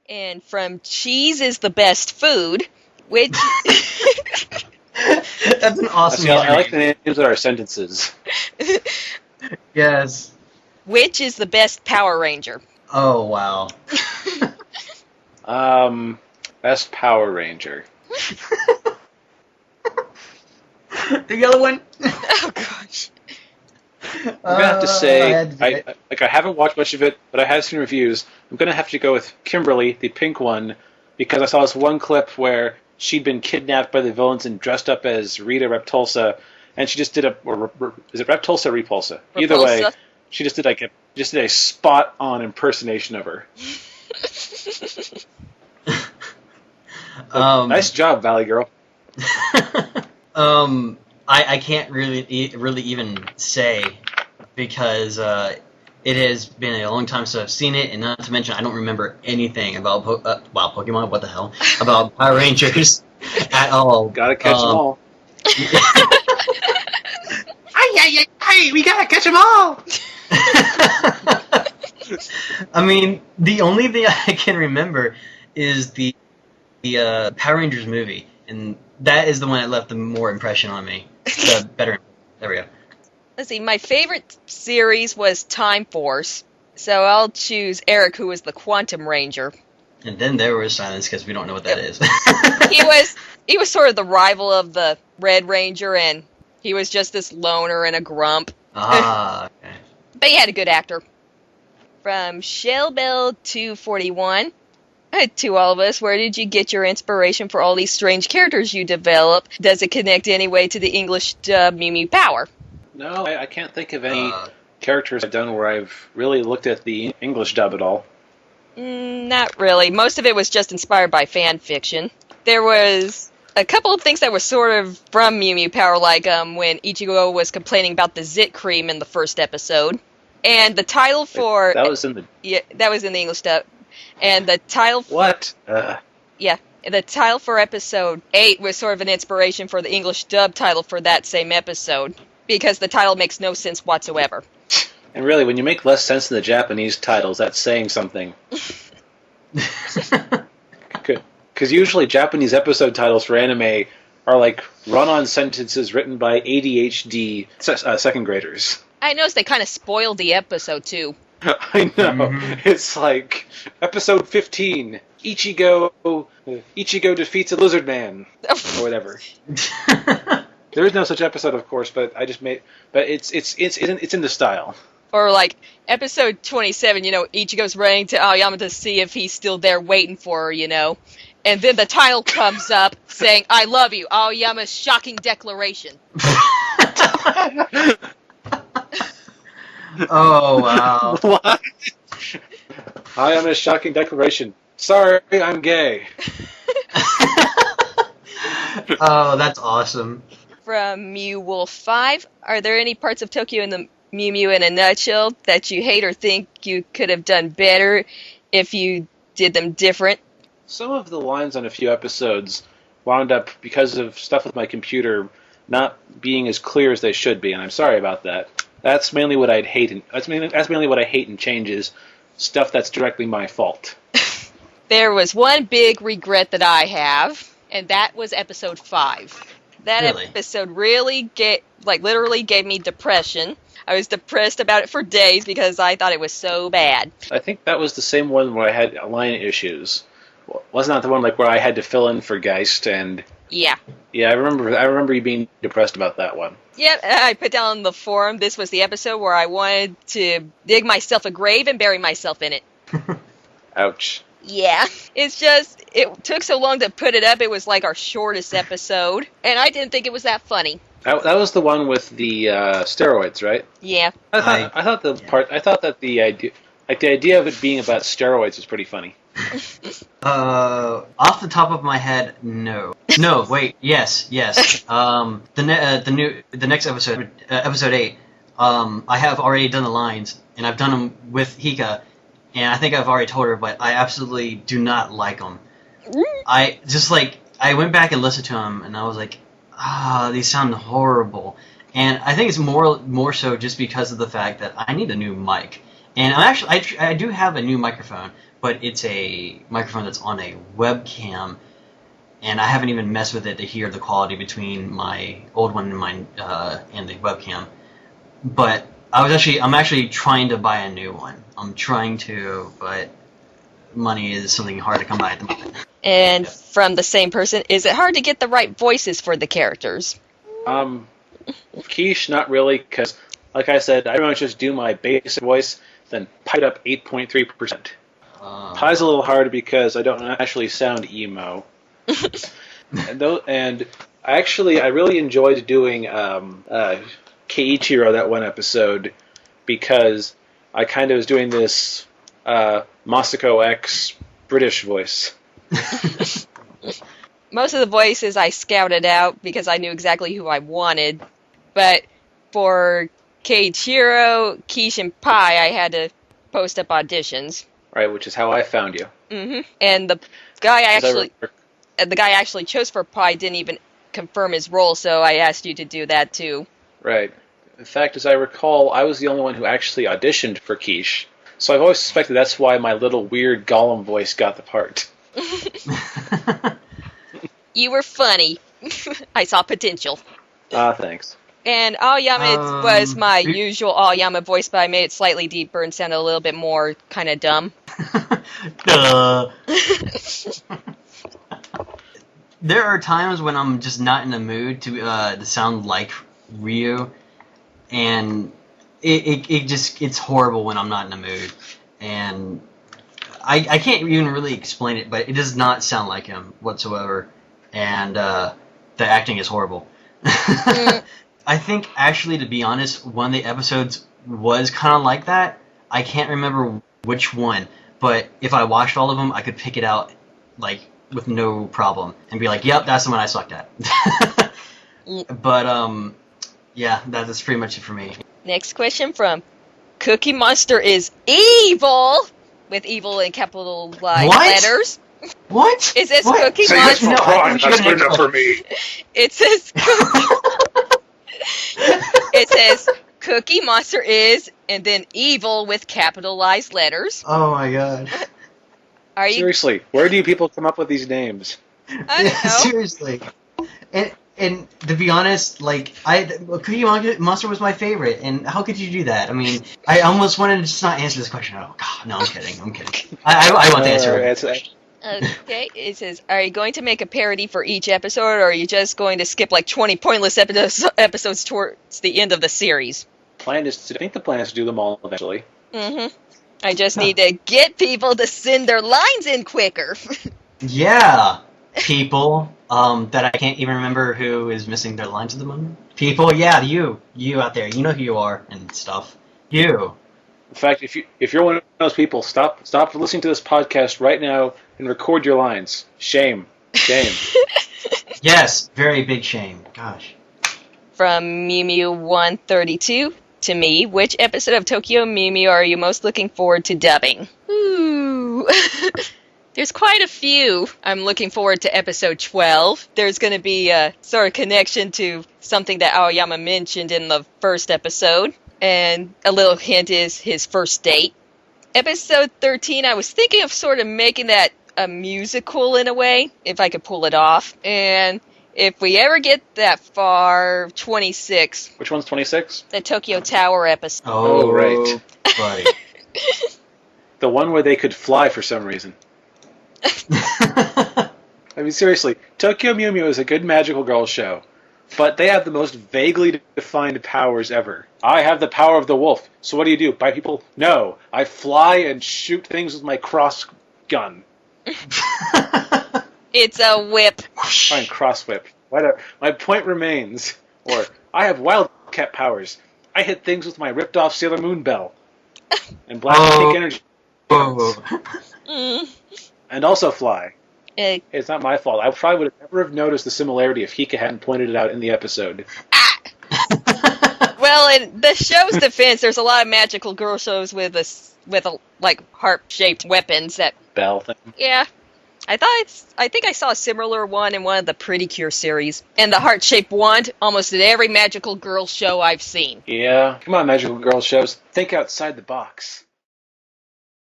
And from cheese is the best food, which... That's an awesome I like username. the names of our sentences. Yes. Which is the best Power Ranger? Oh, wow. Best Power Ranger. The yellow one? Oh, gosh. I'm gonna have to say, I I haven't watched much of it, but I have seen reviews. I'm gonna have to go with Kimberly, the pink one, because I saw this one clip where she'd been kidnapped by the villains and dressed up as Rita Repulsa, and she just did is it Repulsa or Repulsa? Either way, Repulsa. she just did a spot on impersonation of her. Nice job, Valley Girl. I can't really even say because it has been a long time since I've seen it, and not to mention I don't remember anything about Pokemon. What the hell about Power Rangers at all? Gotta catch them all. Hey, we gotta catch them all. I mean, the only thing I can remember is the Power Rangers movie, and that is the one that left the more impression on me. The better. There we go. Let's see, my favorite series was Time Force, so I'll choose Eric, who was the Quantum Ranger. And then there was silence because we don't know what that is. He was sort of the rival of the Red Ranger, and he was just this loner and a grump. Ah, okay. But he had a good actor. From Shellbell 241, to all of us, where did you get your inspiration for all these strange characters you develop? Does it connect any way to the English dub Mew Mew Power? No, I can't think of any characters I've done where I've really looked at the English dub at all. Not really. Most of it was just inspired by fan fiction. There was a couple of things that were sort of from Mew Mew Power, like when Ichigo was complaining about the Zit Cream in the first episode. And the title for... That was in the... Yeah, that was in the English dub. And the title... What? Yeah. The title for episode 8 was sort of an inspiration for the English dub title for that same episode, because the title makes no sense whatsoever. And really, when you make less sense in the Japanese titles, that's saying something. Because usually Japanese episode titles for anime are like run-on sentences written by ADHD second graders. I noticed they kind of spoiled the episode, too. I know. Mm-hmm. It's like, episode 15, Ichigo defeats a lizard man, or whatever. There is no such episode, of course, but it's in the style. Or like episode 27, Ichigo's running to Aoyama to see if he's still there waiting for her, and then the title comes up saying, "I love you, Aoyama's shocking declaration." Oh, wow. What? Aoyama's shocking declaration. Sorry, I'm gay. Oh, that's awesome. From Mew Wolf 5, are there any parts of Tokyo in the Mew Mew in a nutshell that you hate or think you could have done better if you did them different? Some of the lines on a few episodes wound up, because of stuff with my computer, not being as clear as they should be, and I'm sorry about that. That's mainly what I'd hate. That's mainly what I hate in changes. Stuff that's directly my fault. There was one big regret that I have, and that was episode 5. That episode really literally gave me depression. I was depressed about it for days because I thought it was so bad. I think that was the same one where I had line issues. Wasn't that the one where I had to fill in for Geist and... Yeah. Yeah, I remember you being depressed about that one. Yep, I put down on the forum, this was the episode where I wanted to dig myself a grave and bury myself in it. Ouch. Yeah, it's just, it took so long to put it up, it was like our shortest episode, and I didn't think it was that funny. That was the one with the steroids, right? Yeah. I thought that the idea of it being about steroids was pretty funny. Off the top of my head, no. No, wait, yes. The next episode, episode 8, I have already done the lines, and I've done them with Hika, and I think I've already told her, but I absolutely do not like them. I went back and listened to them, and I was like, these sound horrible. And I think it's more so just because of the fact that I need a new mic. And I do have a new microphone, but it's a microphone that's on a webcam, and I haven't even messed with it to hear the quality between my old one and the webcam. But I'm actually trying to buy a new one. I'm trying to, but money is something hard to come by at the moment. And from the same person, is it hard to get the right voices for the characters? Quiche, not really, because, like I said, I pretty much just do my basic voice, then pipe it up 8.3%. Pie's a little hard because I don't actually sound emo. and I really enjoyed doing Keiichiro that one episode because I kind of was doing this Masako X British voice. Most of the voices I scouted out because I knew exactly who I wanted, but for Keiichiro, Quiche, and Pie, I had to post up auditions. Right, which is how I found you. Mm-hmm. And the guy I actually chose for Pie didn't even confirm his role, so I asked you to do that too. Right. In fact, as I recall, I was the only one who actually auditioned for Quiche, so I've always suspected that's why my little weird Gollum voice got the part. You were funny. I saw potential. Thanks. And Aoyama was my usual Aoyama voice, but I made it slightly deeper and sounded a little bit more kind of dumb. Duh. There are times when I'm just not in the mood to sound like Ryu, and it's horrible when I'm not in the mood, and I can't even really explain it, but it does not sound like him whatsoever, and the acting is horrible. I think, actually, to be honest, one of the episodes was kind of like that. I can't remember which one, but if I watched all of them, I could pick it out, like, with no problem, and be like, yep, that's the one I sucked at. But, yeah, that's pretty much it for me. Next question from Cookie Monster is evil, with evil in capital letters. What? It says what? Cookie Say yes Monster. for crime, that's good enough for me. It says It says Cookie Monster is, and then evil with capitalized letters. Oh my god. Are you Seriously, where do you people come up with these names? I don't know. Seriously. And to be honest, like, Cookie Monster was my favorite, and how could you do that? I mean, I almost wanted to just not answer this question. Oh god, no, I'm kidding. I want the answer. Okay, it says, are you going to make a parody for each episode, or are you just going to skip like 20 pointless episodes towards the end of the series? I think the plan is to do them all eventually. Mm-hmm. I just need to get people to send their lines in quicker. Yeah, people that I can't even remember who is missing their lines at the moment. People, yeah, you out there, you know who you are and stuff. You. In fact, if you're one of those people, stop listening to this podcast right now and record your lines. Shame. Yes, very big shame. Gosh. From Mew132 to me, which episode of Tokyo Mew are you most looking forward to dubbing? Ooh. There's quite a few. I'm looking forward to episode 12. There's going to be a sort of connection to something that Aoyama mentioned in the first episode. And a little hint is his first date. Episode 13, I was thinking of sort of making that a musical in a way, if I could pull it off. And if we ever get that far, 26. Which one's 26? The Tokyo Tower episode. Oh, right. Buddy. The one where they could fly for some reason. I mean, seriously, Tokyo Mew Mew is a good magical girl show, but they have the most vaguely defined powers ever. I have the power of the wolf, so what do? Bite people? No, I fly and shoot things with my cross gun. It's a whip. Fine, cross whip. Whatever. My point remains. Or, I have wildcat powers. I hit things with my ripped off Sailor Moon bell. And black pink energy. And also fly. It's not my fault. I probably would have never have noticed the similarity if Hika hadn't pointed it out in the episode. Well, in the show's defense, there's a lot of magical girl shows with like heart-shaped weapons that. Bell thing. Yeah, I think I saw a similar one in one of the Pretty Cure series, and the heart-shaped wand almost in every magical girl show I've seen. Yeah, come on, magical girl shows. Think outside the box.